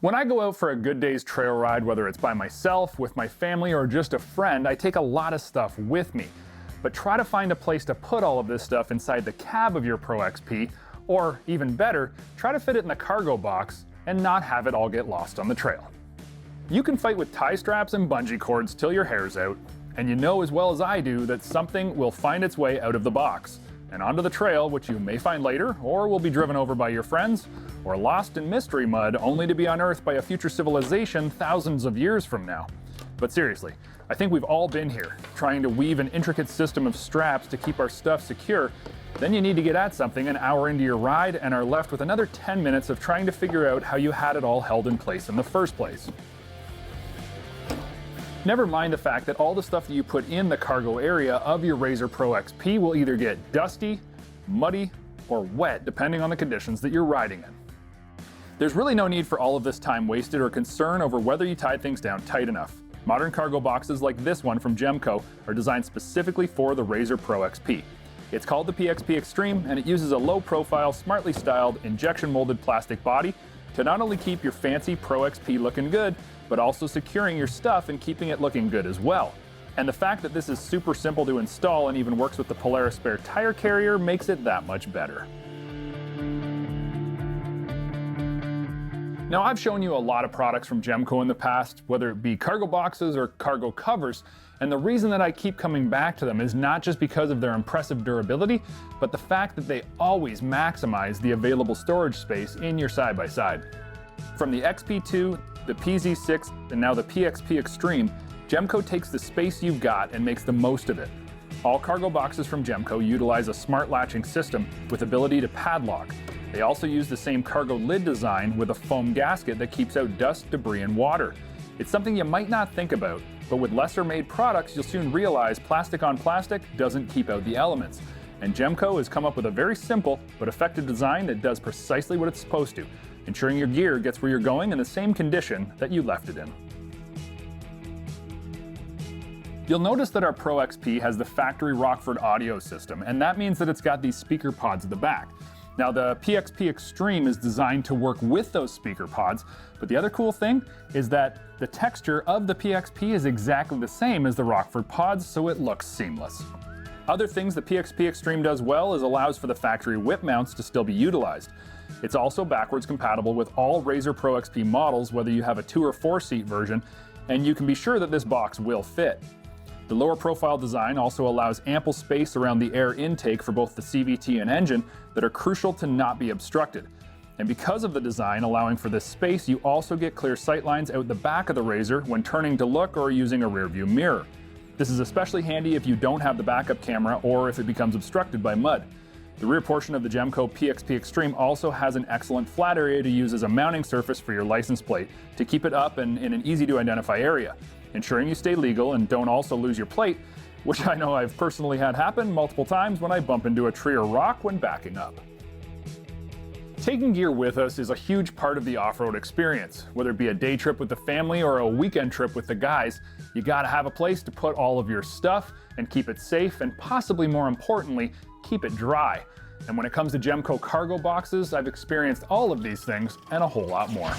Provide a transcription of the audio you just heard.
When I go out for a good day's trail ride, whether it's by myself, with my family, or just a friend, I take a lot of stuff with me. But try to find a place to put all of this stuff inside the cab of your Pro XP, or even better, try to fit it in the cargo box and not have it all get lost on the trail. You can fight with tie straps and bungee cords till your hair's out, and you know as well as I do that something will find its way out of the box and onto the trail, which you may find later, or will be driven over by your friends, or lost in mystery mud only to be unearthed by a future civilization thousands of years from now. But seriously, I think we've all been here, trying to weave an intricate system of straps to keep our stuff secure. Then you need to get at something an hour into your ride and are left with another 10 minutes of trying to figure out how you had it all held in place in the first place. Never mind the fact that all the stuff that you put in the cargo area of your RZR Pro XP will either get dusty, muddy, or wet depending on the conditions that you're riding in. There's really no need for all of this time wasted or concern over whether you tied things down tight enough. Modern cargo boxes like this one from Jemco are designed specifically for the RZR Pro XP. It's called the PXP Xtreme, and it uses a low-profile, smartly styled, injection-molded plastic body to not only keep your fancy Pro XP looking good, but also securing your stuff and keeping it looking good as well. And the fact that this is super simple to install and even works with the Polaris spare tire carrier makes it that much better. Now, I've shown you a lot of products from Jemco in the past, whether it be cargo boxes or cargo covers, and the reason that I keep coming back to them is not just because of their impressive durability, but the fact that they always maximize the available storage space in your side-by-side. From the XP2, the PZ6, and now the PXP Xtreme, Jemco takes the space you've got and makes the most of it. All cargo boxes from Jemco utilize a smart latching system with ability to padlock. They also use the same cargo lid design with a foam gasket that keeps out dust, debris, and water. It's something you might not think about, but with lesser made products, you'll soon realize plastic on plastic doesn't keep out the elements. And Jemco has come up with a very simple but effective design that does precisely what it's supposed to, ensuring your gear gets where you're going in the same condition that you left it in. You'll notice that our Pro XP has the factory Rockford audio system, and that means that it's got these speaker pods at the back. Now, the PXP Xtreme is designed to work with those speaker pods, but the other cool thing is that the texture of the PXP is exactly the same as the Rockford pods, so it looks seamless. Other things the PXP Xtreme does well is allows for the factory whip mounts to still be utilized. It's also backwards compatible with all RZR Pro XP models, whether you have a 2 or 4 seat version, and you can be sure that this box will fit. The lower profile design also allows ample space around the air intake for both the CVT and engine that are crucial to not be obstructed. And because of the design allowing for this space, you also get clear sight lines out the back of the RZR when turning to look or using a rear view mirror. This is especially handy if you don't have the backup camera or if it becomes obstructed by mud. The rear portion of the Jemco PXP Xtreme also has an excellent flat area to use as a mounting surface for your license plate to keep it up and in an easy to identify area, ensuring you stay legal and don't also lose your plate, which I know I've personally had happen multiple times when I bump into a tree or rock when backing up. Taking gear with us is a huge part of the off-road experience. Whether it be a day trip with the family or a weekend trip with the guys, you gotta have a place to put all of your stuff and keep it safe and possibly more importantly, keep it dry. And when it comes to Jemco cargo boxes, I've experienced all of these things and a whole lot more.